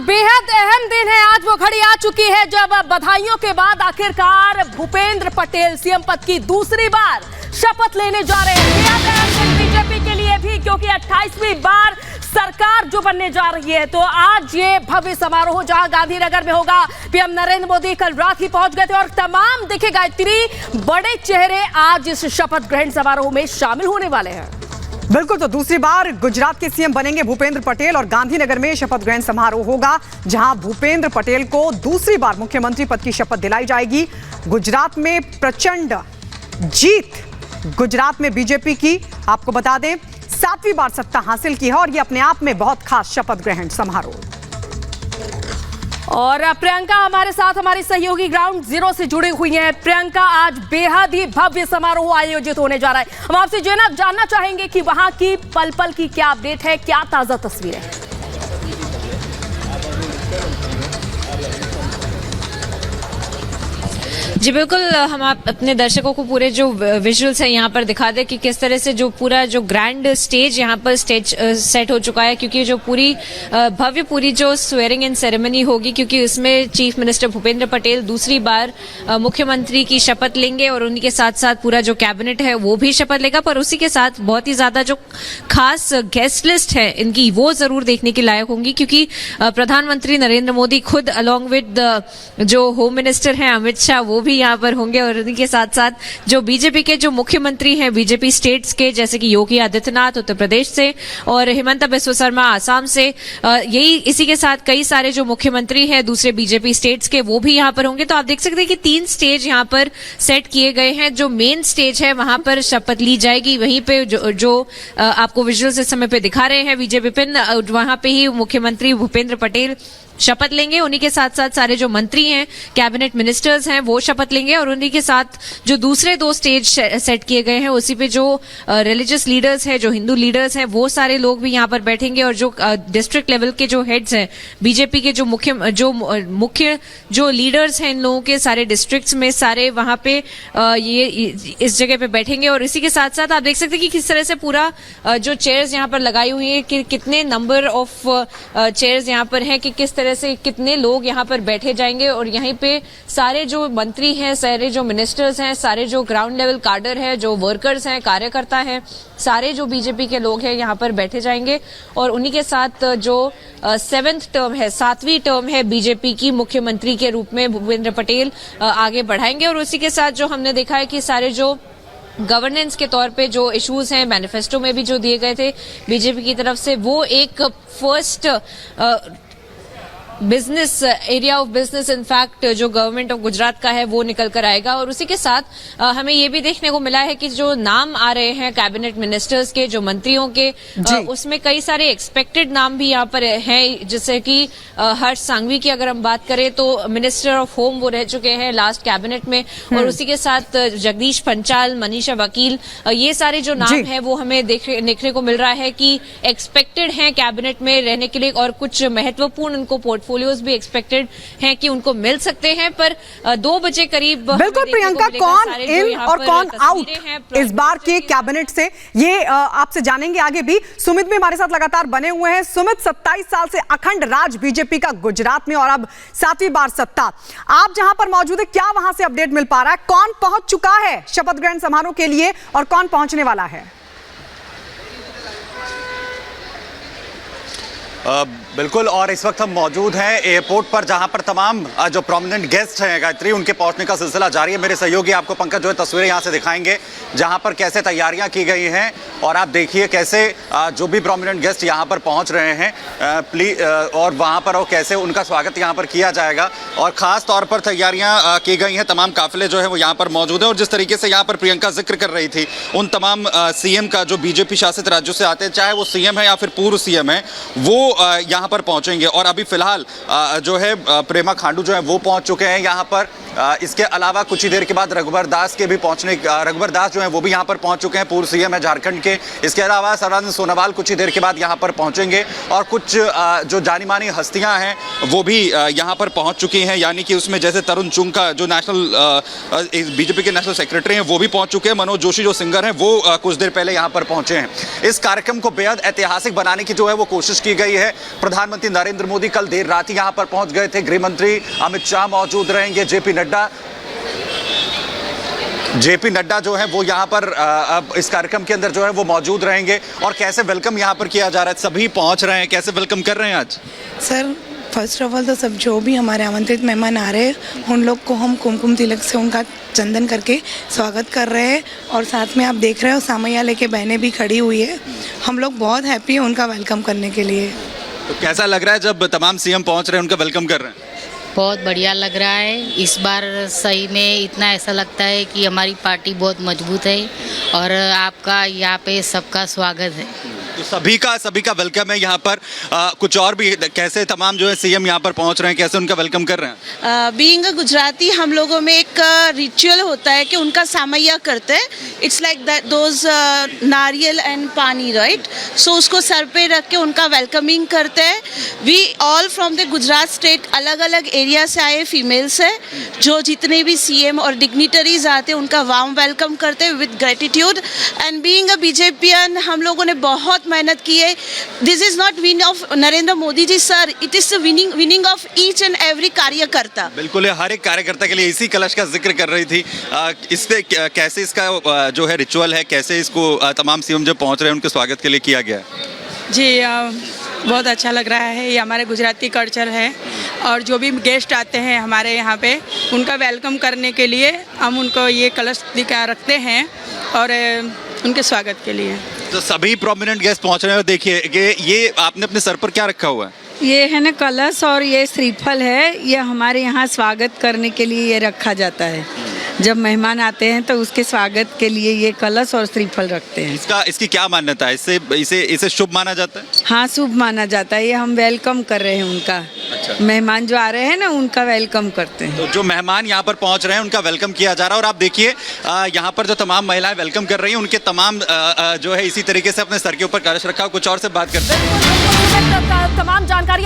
बेहद अहम दिन है। आज वो घड़ी आ चुकी है जब बधाइयों के बाद आखिरकार भूपेंद्र पटेल सीएम पद की दूसरी बार शपथ लेने जा रहे हैं। बेहद अहम दिन बीजेपी के लिए भी, क्योंकि 28वीं बार सरकार जो बनने जा रही है। तो आज ये भव्य समारोह जहां गांधीनगर में होगा, पीएम नरेंद्र मोदी कल रात ही पहुंच गए थे और तमाम देखिए गायत्री बड़े चेहरे आज इस शपथ ग्रहण समारोह में शामिल होने वाले हैं। बिल्कुल, तो दूसरी बार गुजरात के सीएम बनेंगे भूपेंद्र पटेल और गांधीनगर में शपथ ग्रहण समारोह होगा जहां भूपेंद्र पटेल को दूसरी बार मुख्यमंत्री पद की शपथ दिलाई जाएगी। गुजरात में प्रचंड जीत गुजरात में बीजेपी की, आपको बता दें 7वीं बार सत्ता हासिल की है और ये अपने आप में बहुत खास शपथ ग्रहण समारोह। और प्रियंका हमारे साथ हमारी सहयोगी ग्राउंड जीरो से जुड़ी हुई हैं। प्रियंका, आज बेहद ही भव्य समारोह आयोजित होने जा रहा है। हम आपसे जानना चाहेंगे कि वहां की पल पल की क्या अपडेट है, क्या ताजा तस्वीरें हैं? जी बिल्कुल, हम अपने दर्शकों को पूरे जो विजुअल्स हैं यहाँ पर दिखा दें कि किस तरह से जो पूरा जो ग्रैंड स्टेज यहाँ पर स्टेज सेट हो चुका है, क्योंकि जो पूरी जो स्वेरिंग इन सेरेमनी होगी, क्योंकि इसमें चीफ मिनिस्टर भूपेंद्र पटेल दूसरी बार मुख्यमंत्री की शपथ लेंगे और उन्हीं के साथ साथ पूरा जो कैबिनेट है वो भी शपथ लेगा। पर उसी के साथ बहुत ही ज्यादा जो खास गेस्ट लिस्ट है इनकी, वो जरूर देखने के लायक होंगी, क्योंकि प्रधानमंत्री नरेंद्र मोदी खुद अलॉन्ग विद जो होम मिनिस्टर हैं अमित शाह, वो भी यहाँ पर होंगे और उनके साथ साथ जो बीजेपी के जो मुख्यमंत्री हैं बीजेपी स्टेट्स के, जैसे कि योगी आदित्यनाथ उत्तर प्रदेश से और हिमंता बिस्वा शर्मा आसाम से, इसी के साथ कई सारे जो मुख्यमंत्री हैं दूसरे बीजेपी स्टेट्स के, वो भी यहाँ पर होंगे। तो आप देख सकते हैं कि 3 स्टेज यहाँ पर सेट किए गए हैं। जो मेन स्टेज है वहां पर शपथ ली जाएगी, वहीं पे जो आपको विजुअल्स इस समय पे दिखा रहे हैं विजय विपिन, वहां पे ही मुख्यमंत्री भूपेंद्र पटेल शपथ लेंगे। उन्हीं के साथ साथ सारे जो मंत्री हैं कैबिनेट मिनिस्टर्स हैं वो शपथ लेंगे और उन्हीं के साथ जो दूसरे 2 स्टेज सेट किए गए हैं उसी पे जो रिलीजियस लीडर्स हैं, जो हिंदू लीडर्स हैं, वो सारे लोग भी यहाँ पर बैठेंगे और जो डिस्ट्रिक्ट लेवल के जो हेड्स हैं बीजेपी के, जो मुख्य जो लीडर्स हैं इन लोगों के सारे डिस्ट्रिक्ट्स में, सारे वहां पे ये इस जगह पे बैठेंगे। और इसी के साथ साथ आप देख सकते हैं कि किस तरह से पूरा जो चेयर्स यहाँ पर लगाई हुई है, कि कितने नंबर ऑफ चेयर्स यहाँ पर हैं, कि किस तरह से कितने लोग यहाँ पर बैठे जाएंगे और यहीं पे सारे जो मंत्री हैं, सारे जो मिनिस्टर्स हैं, सारे जो ग्राउंड लेवल कार्डर है, जो वर्कर्स हैं, कार्यकर्ता हैं, सारे जो बीजेपी के लोग हैं यहाँ पर बैठे जाएंगे। और उन्हीं के साथ जो 7वीं टर्म है बीजेपी की मुख्यमंत्री के रूप में भूपेंद्र पटेल आगे बढ़ाएंगे। और उसी के साथ जो हमने देखा है कि सारे जो गवर्नेंस के तौर पे जो इश्यूज हैं मैनिफेस्टो में भी जो दिए गए थे बीजेपी की तरफ से, वो एक first business area of business in fact जो गवर्नमेंट ऑफ गुजरात का है वो निकल कर आएगा। और उसी के साथ हमें ये भी देखने को मिला है कि जो नाम आ रहे हैं कैबिनेट मिनिस्टर्स के, जो मंत्रियों के, उसमें कई सारे एक्सपेक्टेड नाम भी यहाँ पर हैं, जैसे कि हर्ष सांघवी की अगर हम बात करें तो मिनिस्टर ऑफ होम वो रह चुके हैं लास्ट कैबिनेट में, और उसी के साथ जगदीश पंचाल, मनीषा वकील, ये सारे जो नाम है वो हमें देखने को मिल रहा है कि एक्सपेक्टेड हैं कैबिनेट में रहने के लिए। और कुछ महत्वपूर्ण उनको पोर्टफोलियोज भी एक्सपेक्टेड हैं कि उनको मिल सकते हैं। पर 2 बजे करीब बिल्कुल प्रियंका, कौन इन और कौन आउट इस बार के कैबिनेट से, ये आपसे जानेंगे आगे भी। सुमित भी हमारे साथ लगातार बने हुए हैं। सुमित, 27 साल से अखंड राज बीजेपी का गुजरात में और अब 7वीं बार सत्ता, आप जहां पर मौजूद है, क्या वहां से अपडेट मिल पा रहा है? कौन पहुंच चुका है शपथ ग्रहण समारोह के लिए और कौन पहुंचने वाला है? बिल्कुल, और इस वक्त हम मौजूद हैं एयरपोर्ट पर, जहां पर तमाम जो प्रोमिनेंट गेस्ट हैं गायत्री, उनके पहुंचने का सिलसिला जारी है। मेरे सहयोगी आपको पंकज जो है तस्वीरें यहां से दिखाएंगे जहां पर कैसे तैयारियां की गई हैं। और आप देखिए कैसे जो भी प्रोमिनेंट गेस्ट यहां पर पहुंच रहे हैं प्लीज, और वहां पर कैसे उनका स्वागत यहां पर किया जाएगा। और खास तौर पर तैयारियां की गई हैं, तमाम काफिले जो है वो यहाँ पर मौजूद है। और जिस तरीके से यहाँ पर प्रियंका जिक्र कर रही थी उन तमाम सीएम का जो बीजेपी शासित राज्यों से आते हैं, चाहे वो सीएम है या फिर पूर्व सीएम है, वो यहाँ पर पहुंचेंगे। और अभी फिलहाल जो है प्रेमा खांडू जो है वो पहुंच चुके हैं यहाँ पर। इसके अलावा कुछ ही देर के बाद रघुवर दास के भी रघुवर दास जो है वो भी यहाँ पर पहुंच चुके हैं, पूर्व सीएम है झारखंड के। इसके अलावा सर्बानंद सोनोवाल कुछ ही देर के बाद यहाँ पर पहुंचेंगे और कुछ जो जानी मानी हस्तियां हैं वो भी यहाँ पर पहुंच चुकी हैं, यानी कि उसमें जैसे तरुण चुंग का जो नेशनल बीजेपी के नेशनल सेक्रेटरी हैं वो भी पहुंच चुके हैं। मनोज जोशी जो सिंगर हैं वो कुछ देर पहले यहाँ पर पहुंचे हैं। इस कार्यक्रम को बेहद ऐतिहासिक बनाने की जो है वो कोशिश की गई है। प्रधानमंत्री नरेंद्र मोदी कल देर रात यहां पर पहुंच गए थे। गृह मंत्री अमित शाह मौजूद रहेंगे। जेपी नड्डा जो है वो यहाँ पर अब इस कार्यक्रम के अंदर जो है वो मौजूद रहेंगे। और कैसे वेलकम यहाँ पर किया जा रहा है, सभी पहुंच रहे हैं, कैसे वेलकम कर रहे हैं आज? सर फर्स्ट ऑफ ऑल तो सब जो भी हमारे आमंत्रित मेहमान आ रहे हैं उन लोग को हम कुमकुम तिलक से उनका चंदन करके स्वागत कर रहे हैं। और साथ में आप देख रहे हो सामैया लेके बहनें भी खड़ी हुई है। हम लोग बहुत हैप्पी हैं उनका वेलकम करने के लिए। तो कैसा लग रहा है जब तमाम सीएम पहुंच रहे हैं, उनका वेलकम कर रहे हैं? बहुत बढ़िया लग रहा है। इस बार सही में इतना ऐसा लगता है कि हमारी पार्टी बहुत मजबूत है और आपका यहाँ पे सबका स्वागत है। तो सभी का वेलकम है यहाँ पर। कुछ और भी कैसे तमाम जो है सीएम यहाँ पर पहुँच रहे हैं, कैसे उनका वेलकम कर रहे हैं? बीइंग अ गुजराती हम लोगों में एक रिचुअल होता है कि उनका सामैया करते हैं। It's like that those nariyal and pani, right? So उसको सर पे रख के उनका वेलकमिंग करते हैं। We all from the Gujarat state अलग अलग एरिया से आए फीमेल्स है, जो जितने भी सीएम और डिग्निटरीज आते हैं उनका वार्म वेलकम करते हैं with gratitude. And being a BJPian हम लोगों ने बहुत मेहनत की है। This is not win of Narendra Modi ji sir, it is winning of each and every कार्यकर्ता। बिल्कुल, हर एक कार्यकर्ता के लिए इसी कलश का जिक्र कर रही थी। इससे कैसे इसका जो है रिचुअल है, कैसे इसको तमाम सीएम जो पहुंच रहे हैं उनके स्वागत के लिए किया गया है? जी बहुत अच्छा लग रहा है। ये हमारे गुजराती कल्चर है और जो भी गेस्ट आते हैं हमारे यहाँ पे उनका वेलकम करने के लिए हम उनको ये कलश दिखा रखते हैं और उनके स्वागत के लिए। तो सभी प्रोमिनेंट गेस्ट पहुंच रहे हैं। देखिए ये आपने अपने सर पर क्या रखा हुआ है? ये है ना कलश और ये श्रीफल है। ये हमारे यहाँ स्वागत करने के लिए ये रखा जाता है। जब मेहमान आते हैं तो उसके स्वागत के लिए ये कलश और श्रीफल रखते हैं। इसकी क्या मान्यता है? इसे शुभ माना जाता है? हाँ, शुभ माना जाता है। ये हम वेलकम कर रहे हैं उनका। अच्छा। मेहमान जो आ रहे हैं ना उनका वेलकम करते हैं। तो जो मेहमान यहाँ पर पहुँच रहे हैं उनका वेलकम किया जा रहा है। और आप देखिए यहाँ पर जो तमाम महिलाएं वेलकम कर रही हैं उनके तमाम जो है इसी तरीके से अपने सर के ऊपर कलश रखा। कुछ और से बात करते हैं। तमाम जानकारी